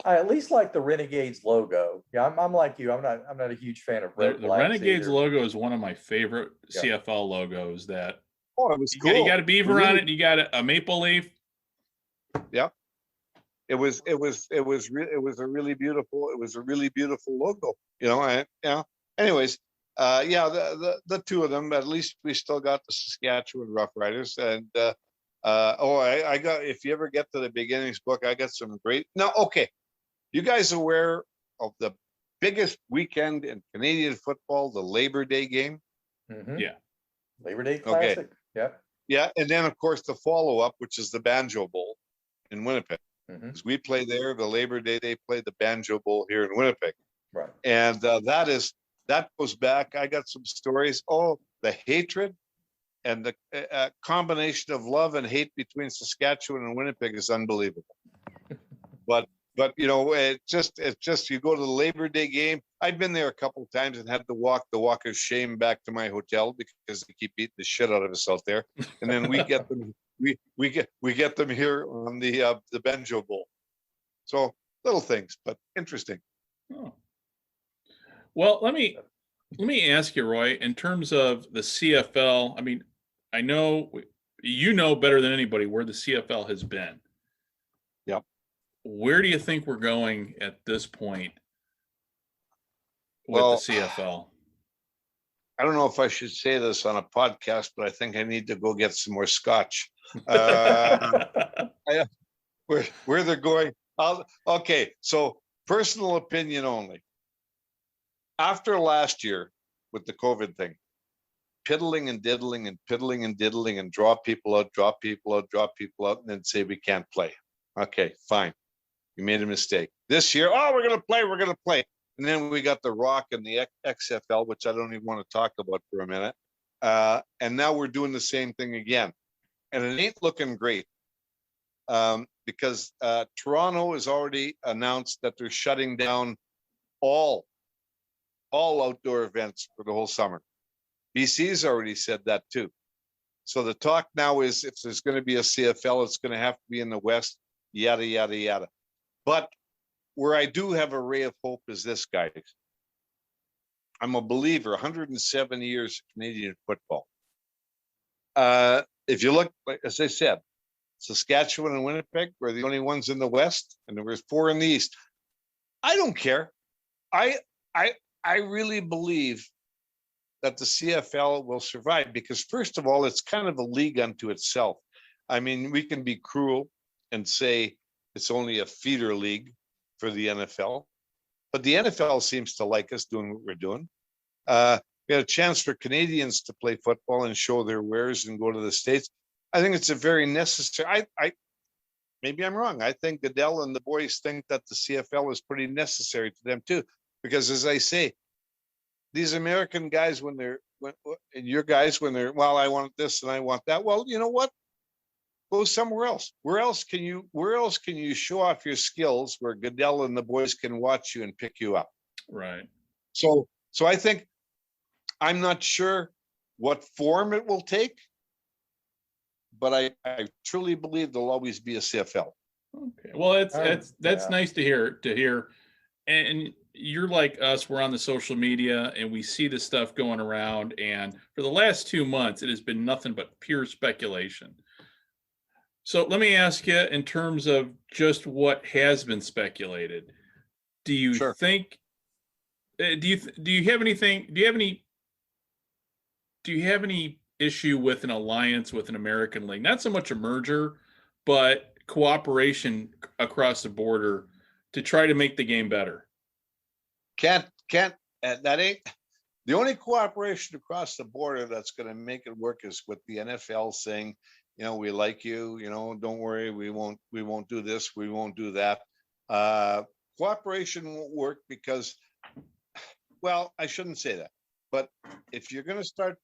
I at least like the Renegades logo. Yeah, I'm like you. I'm not a huge fan of Red The Blacks Renegades either. logo is one of my favorite CFL logos. That it was cool. You got a beaver on it, and you got a maple leaf. Yeah. It was a really beautiful logo, anyways, the 2 of them, at least we still got the Saskatchewan Roughriders. And I got, if you ever get to the beginnings book, I got some great. Now, okay, you guys aware of the biggest weekend in Canadian football, the Labor Day game? Mm-hmm. Yeah. Labor Day Classic. Okay. Yep. Yeah, and then of course the follow-up, which is the Banjo Bowl in Winnipeg. Mm-hmm. Because we play there, the Labor Day, they play the Banjo Bowl here in Winnipeg. Right. And that goes back. I got some stories. Oh, the hatred and the combination of love and hate between Saskatchewan and Winnipeg is unbelievable. But it's just you go to the Labor Day game. I've been there a couple of times and had to walk the walk of shame back to my hotel because they keep beating the shit out of us out there. And then we get them. We get them here on the Banjo Bowl. So little things, but interesting. Oh. Well, let me ask you, Roy, in terms of the CFL. I mean, I know better than anybody where the CFL has been. Yep. Where do you think we're going at this point with the CFL? I don't know if I should say this on a podcast, but I think I need to go get some more scotch. Where they're going. Okay, so personal opinion only. After last year with the COVID thing, piddling and diddling and draw people out, and then say we can't play. Okay, fine. You made a mistake. This year, we're going to play. And then we got the Rock and the XFL, which I don't even want to talk about for a minute. And now we're doing the same thing again. And it ain't looking great because Toronto has already announced that they're shutting down all outdoor events for the whole summer. BC's already said that too. So the talk now is if there's going to be a CFL, it's going to have to be in the West, yada, yada, yada. But where I do have a ray of hope is this, guys. I'm a believer, 107 years of Canadian football. If you look, as I said, Saskatchewan and Winnipeg were the only ones in the West, and there was 4 in the East. I don't care. I really believe that the CFL will survive, because first of all, it's kind of a league unto itself. I mean, we can be cruel and say it's only a feeder league for the NFL, but the NFL seems to like us doing what we're doing. We had a chance for Canadians to play football and show their wares and go to the States. I think it's a very necessary. Maybe I'm wrong. I think Goodell and the boys think that the CFL is pretty necessary to them too, because as I say, these American guys, and your guys, when they're, well, I want this and I want that. Well, you know what? Go somewhere else. Where else can you show off your skills where Goodell and the boys can watch you and pick you up? Right. So I think, I'm not sure what form it will take, but I truly believe there'll always be a CFL. Okay. Well, that's nice to hear. And you're like us, we're on the social media and we see the stuff going around. And for the last 2 months, it has been nothing but pure speculation. So let me ask you, in terms of just what has been speculated, do you Sure. think, do you have any issue with an alliance with an American league? Not so much a merger, but cooperation across the border to try to make the game better. Can't, that ain't, the only cooperation across the border that's going to make it work is with the NFL saying, you know, we like you, you know, don't worry, we won't do this, we won't do that. Cooperation won't work because, well, I shouldn't say that, but if you're going to start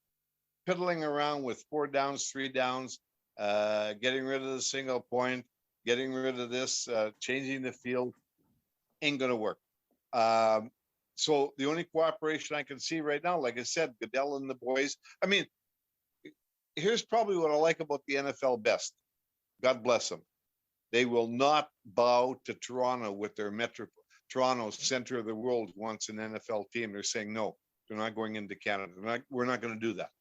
piddling around with 4 downs, 3 downs, getting rid of the single point, getting rid of this, changing the field, ain't going to work. So the only cooperation I can see right now, like I said, Goodell and the boys. I mean, here's probably what I like about the NFL best. God bless them. They will not bow to Toronto with their Toronto, center of the world, wants an NFL team. They're saying, no, they're not going into Canada. We're not going to do that.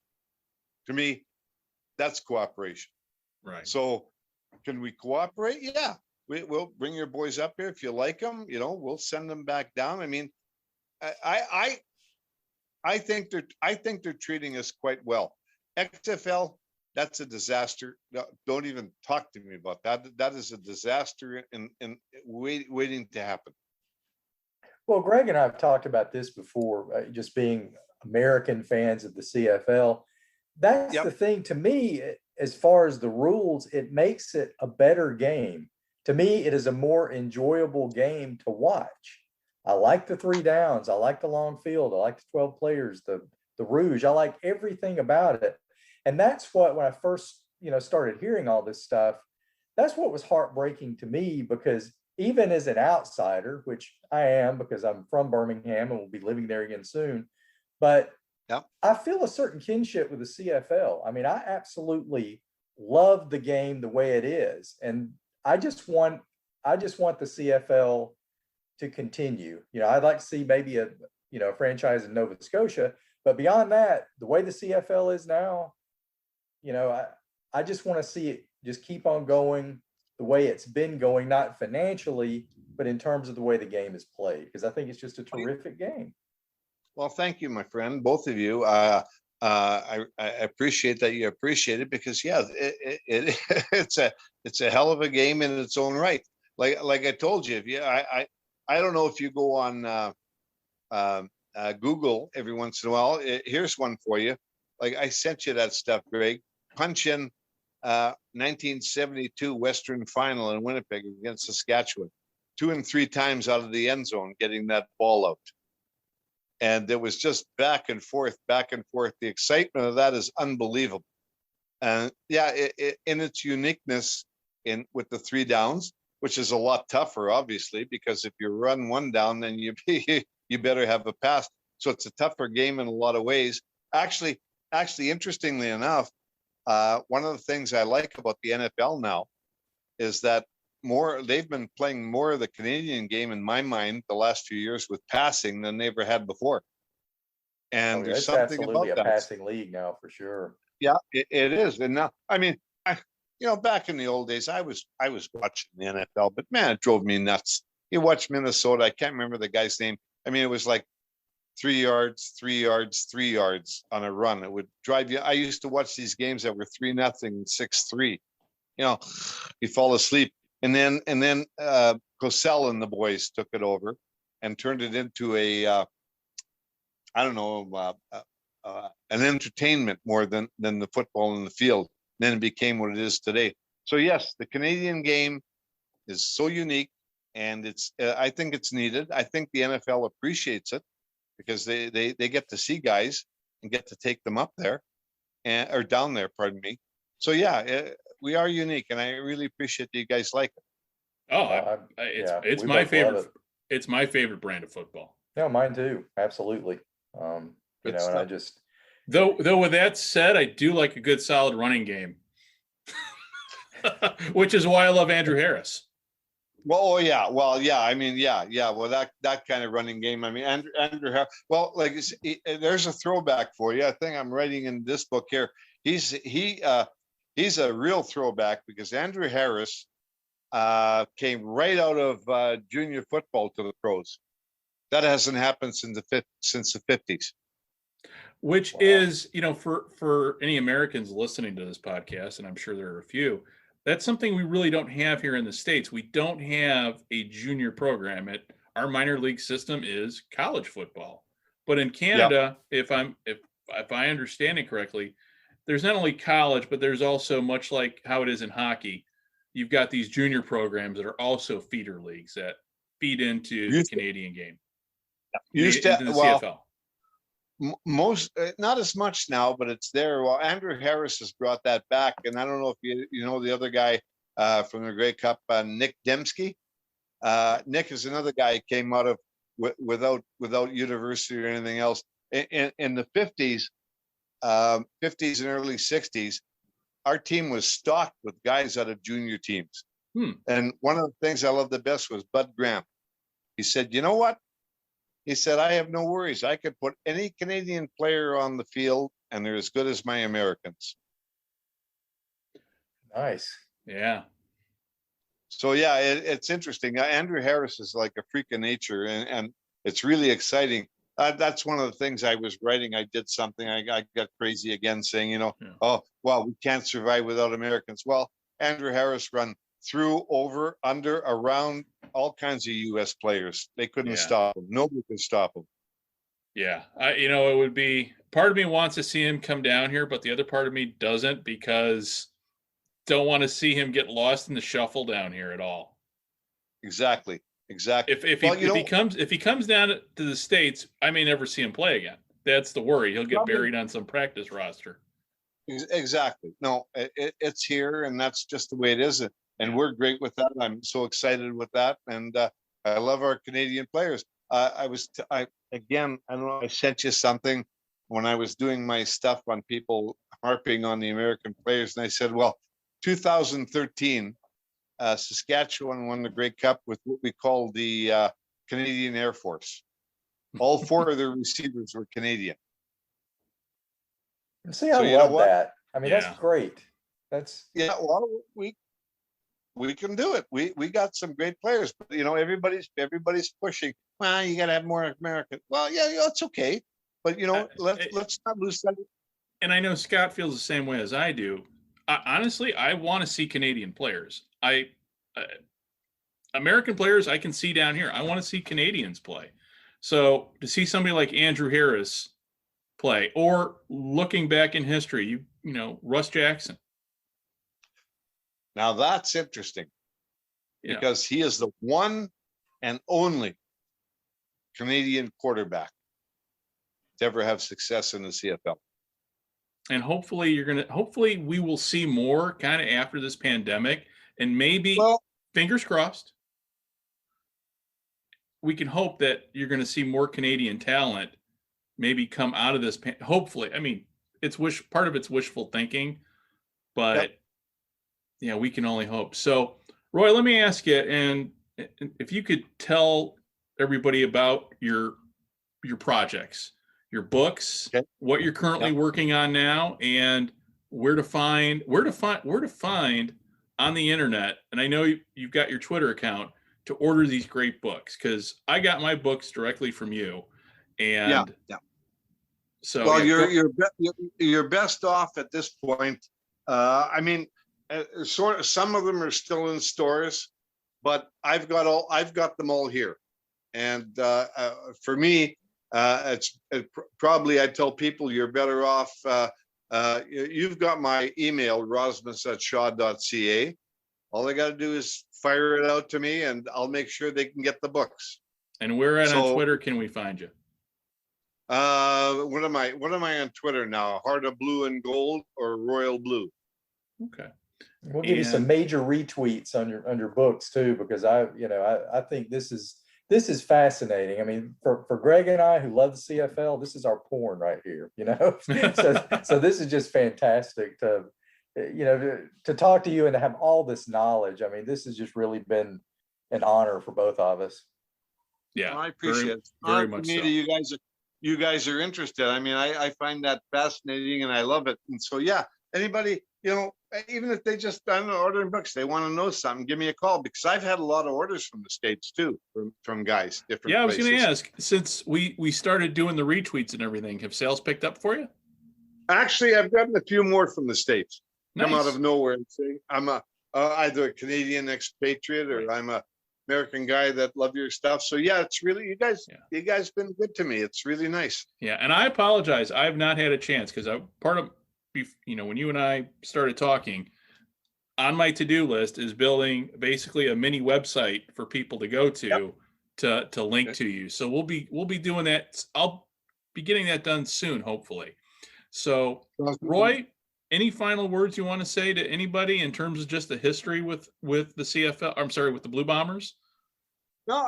To me, that's cooperation. Right. So can we cooperate? Yeah. We'll bring your boys up here. If you like them, you know, we'll send them back down. I mean, I think they're treating us quite well. XFL, that's a disaster. Don't even talk to me about that. That is a disaster and waiting to happen. Well, Greg and I have talked about this before, just being American fans of the CFL. That's Yep. the thing to me, as far as the rules, it makes it a better game. To me, it is a more enjoyable game to watch. I like the 3 downs. I like the long field. I like the 12 players, the rouge. I like everything about it. And that's what, when I first, started hearing all this stuff, that's what was heartbreaking to me, because even as an outsider, which I am because I'm from Birmingham and will be living there again soon, but Yep. I feel a certain kinship with the CFL. I mean, I absolutely love the game the way it is. And I just want the CFL to continue. I'd like to see maybe a franchise in Nova Scotia, but beyond that, the way the CFL is now, I just want to see it just keep on going the way it's been going, not financially, but in terms of the way the game is played, because I think it's just a terrific game. Well, thank you, my friend, both of you. I appreciate that you appreciate it, because it's a hell of a game in its own right. Like I told you, I don't know if you go on Google every once in a while. Here's one for you. Like I sent you that stuff, Greg. Punch in 1972 Western Final in Winnipeg against Saskatchewan, 2 and 3 times out of the end zone, getting that ball out. And it was just back and forth, back and forth. The excitement of that is unbelievable. And in its uniqueness with the 3 downs, which is a lot tougher, obviously, because if you run 1 down, then you better have a pass. So it's a tougher game in a lot of ways. Actually, interestingly enough, one of the things I like about the NFL now is that they've been playing more of the Canadian game, in my mind, the last few years with passing than they ever had before. And there's something about that. It's absolutely a passing league now, for sure. Yeah, it is. And now, I mean, back in the old days, I was watching the NFL, but man, it drove me nuts. You watch Minnesota. I can't remember the guy's name. I mean, it was like 3 yards, 3 yards, 3 yards on a run. It would drive you. I used to watch these games that were 3-0, 6-3. You fall asleep. And then Cosell and the boys took it over and turned it into an entertainment more than the football in the field. Then it became what it is today. So yes, the Canadian game is so unique, and I think it's needed. I think the NFL appreciates it because they get to see guys and get to take them up there or down there, pardon me. So yeah, we are unique, and I really appreciate that you guys like it. Oh, it's my favorite. It's my favorite brand of football. Yeah, mine too. Absolutely. And I just though with that said, I do like a good solid running game, which is why I love Andrew Harris. Well, yeah. Well, yeah. I mean, yeah. Well, that kind of running game. I mean, Andrew Harris. Well, like there's a throwback for you. I think I'm writing in this book here. He's a real throwback because Andrew Harris came right out of junior football to the pros. That hasn't happened since the 50s. Which is, for any Americans listening to this podcast, and I'm sure there are a few, that's something we really don't have here in the States. We don't have a junior program. Our minor league system is college football. But in Canada, if I understand it correctly, there's not only college, but there's also, much like how it is in hockey, you've got these junior programs that are also feeder leagues that feed into the Canadian game. Into the CFL. Most, not as much now, but it's there. Well, Andrew Harris has brought that back, and I don't know if you know the other guy from the Grey Cup, Nick Dembski. Nick is another guy who came out of without university or anything else. In the 50s and early 60s, our team was stocked with guys out of junior teams. And one of the things I loved the best was Bud Graham. He said, "You know what?" He said, "I have no worries. I could put any Canadian player on the field, and they're as good as my Americans." Nice. Yeah. So, yeah, it's interesting. Andrew Harris is like a freak of nature, and it's really exciting. That's one of the things I was writing. I did something. I got crazy again saying, oh, well, we can't survive without Americans. Well, Andrew Harris run through, over, under, around all kinds of U.S. players. They couldn't stop him. Nobody could stop him. Yeah. It would be, part of me wants to see him come down here, but the other part of me doesn't, because don't want to see him get lost in the shuffle down here at all. Exactly. If he comes down to the States, I may never see him play again. That's the worry. He'll get buried on some practice roster. Exactly. No, it's here, and that's just the way it is. And we're great with that. I'm so excited with that. And I love our Canadian players. I don't know, I sent you something when I was doing my stuff on people harping on the American players. And I said, well, 2013, Saskatchewan won the Grey Cup with what we call the Canadian Air Force. All 4 of their receivers were Canadian. See, I love that. I mean, that's great. Well, we can do it. We got some great players, but everybody's pushing. Well, you got to have more American. Well, yeah, it's okay, but let's not lose that. And I know Scott feels the same way as I do. Honestly, I want to see Canadian players. American players I can see down here. I want to see Canadians play. So to see somebody like Andrew Harris play, or looking back in history, Russ Jackson. Now that's interesting, because he is the one and only Canadian quarterback to ever have success in the CFL. And hopefully we will see more kind of after this pandemic, and maybe, fingers crossed, we can hope that you're going to see more Canadian talent maybe come out of this. Hopefully, I mean, part of it's wishful thinking, but we can only hope. So, Roy, let me ask you, and if you could tell everybody about your projects, your books, what you're currently working on now, and where to find on the internet. And I know you've got your Twitter account to order these great books, because I got my books directly from you, And yeah. so Well, yeah, you're best off at this point. I mean, sort of, some of them are still in stores, but I've got them all here. And for me, probably I tell people you're better off. You've got my email, rosmos@shaw.ca. All they got to do is fire it out to me, and I'll make sure they can get the books. and where at on Twitter can we find you? What am I on Twitter now? Heart of Blue and Gold or Royal Blue? Okay. We'll give you some major retweets on your books too, because I think this is fascinating. I mean, for Greg and I who love the CFL, this is our porn right here, So this is just fantastic to talk to you and to have all this knowledge. I mean, this has just really been an honor for both of us. Yeah, well, I appreciate it. Very much so. You guys are interested. I mean, I find that fascinating and I love it. And so, yeah, anybody, even if they just, I don't know, ordering books, they want to know something, give me a call, because I've had a lot of orders from the States too, from guys, different Yeah, I was places. going to ask, since we started doing the retweets and everything, have sales picked up for you? Actually, I've gotten a few more from the States. Nice. Come out of nowhere and say, I'm either a Canadian expatriate or I'm a American guy that love your stuff. So yeah, it's really, you guys been good to me. It's really nice. Yeah. And I apologize. I've not had a chance because when you and I started talking, on my to-do list is building basically a mini website for people to go to, to link to you. So we'll be doing that. I'll be getting that done soon, hopefully. So Roy, any final words you want to say to anybody in terms of just the history with the CFL? I'm sorry, with the Blue Bombers? No,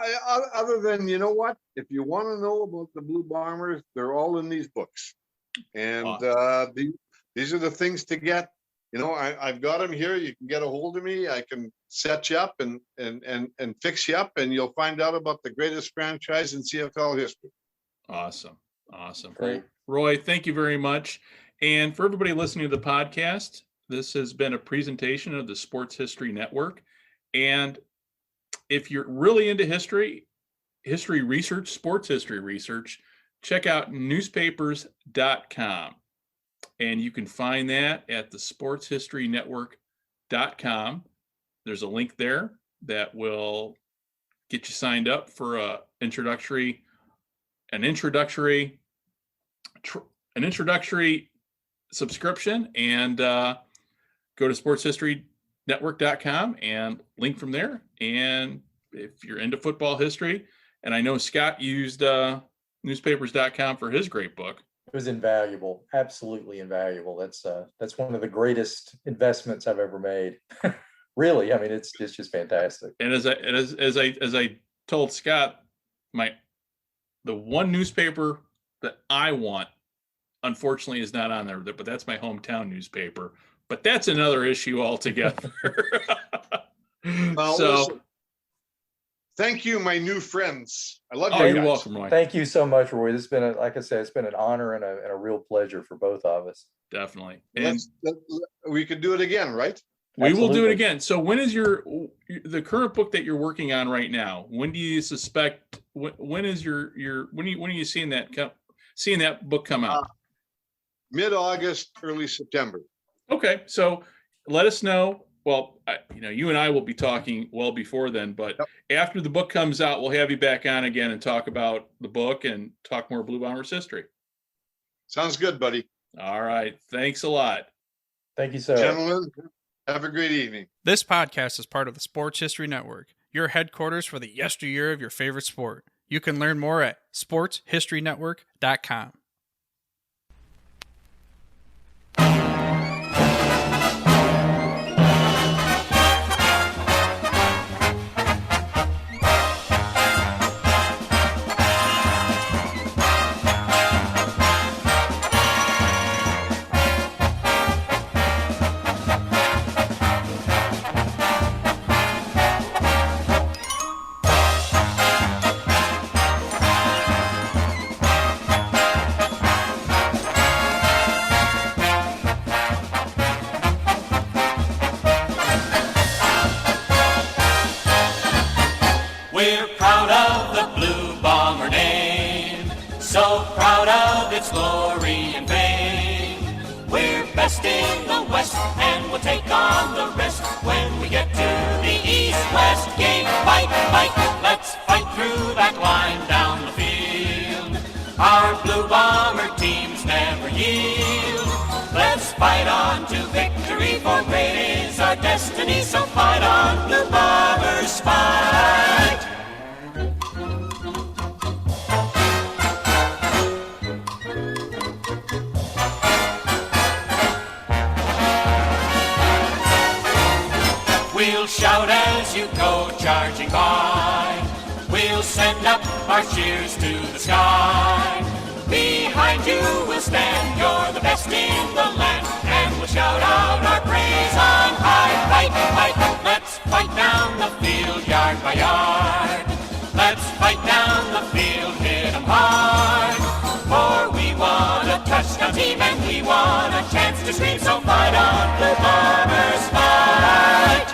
other than, you know what? If you want to know about the Blue Bombers, they're all in these books. And awesome. These are the things to get. I've got them here. You can get a hold of me. I can set you up and fix you up, and you'll find out about the greatest franchise in CFL history. Awesome. Great. Roy, thank you very much. And for everybody listening to the podcast, this has been a presentation of the Sports History Network. And if you're really into history research, sports history research, check out newspapers.com. And you can find that at the sportshistorynetwork.com. There's a link there that will get you signed up for an introductory subscription, and go to sportshistorynetwork.com and link from there. And if you're into football history, and I know Scott used newspapers.com for his great book. It was invaluable, absolutely invaluable. That's one of the greatest investments I've ever made. Really, I mean, it's just fantastic. And as I told Scott, the one newspaper that I want, unfortunately, is not on there, but that's my hometown newspaper. But that's another issue altogether. Well, so, listen, thank you, my new friends. I love you. You're guys. welcome, Roy. Thank you so much, Roy. This has been, like I said, it's been an honor and a real pleasure for both of us. Definitely. And we could do it again, right? We will do it again. So when is the current book that you're working on right now? When do you suspect? When is when are you seeing that book come out? Mid-August, early September. Okay, so let us know. Well, you and I will be talking well before then, but after the book comes out, we'll have you back on again and talk about the book and talk more Blue Bombers history. Sounds good, buddy. All right. Thanks a lot. Thank you, sir. Gentlemen, have a great evening. This podcast is part of the Sports History Network, your headquarters for the yesteryear of your favorite sport. You can learn more at sportshistorynetwork.com. sports glory and fame. We're best in the West, and we'll take on the rest when we get to the East-West game. Fight, fight, let's fight through that line down the field. Our Blue Bomber teams never yield. Let's fight on to victory, for great is our destiny. So fight on, Blue Bombers, fight! We'll shout as you go charging by. We'll send up our cheers to the sky. Behind you we'll stand, you're the best in the land, and we'll shout out our praise on high. Fight, fight, let's fight down the field yard by yard. Let's fight down the field, hit 'em hard. For we want a touchdown team and we want a chance to scream. So fight on, Blue Bombers, fight!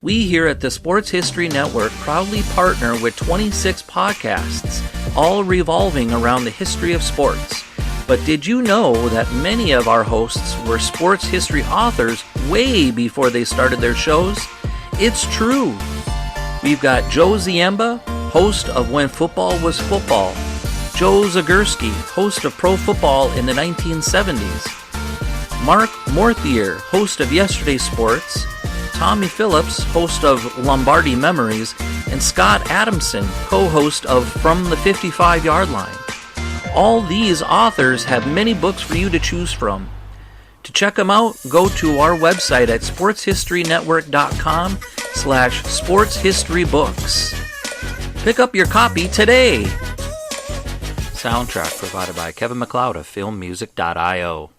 We here at the Sports History Network proudly partner with 26 podcasts, all revolving around the history of sports. But did you know that many of our hosts were sports history authors way before they started their shows? It's true. We've got Joe Ziemba, host of When Football Was Football, Joe Zagurski, host of Pro Football in the 1970s, Mark Morthier, host of Yesterday's Sports, Tommy Phillips, host of Lombardi Memories, and Scott Adamson, co-host of From the 55-Yard Line. All these authors have many books for you to choose from. To check them out, go to our website at sportshistorynetwork.com/sportshistorybooks. Pick up your copy today. Soundtrack provided by Kevin MacLeod of filmmusic.io.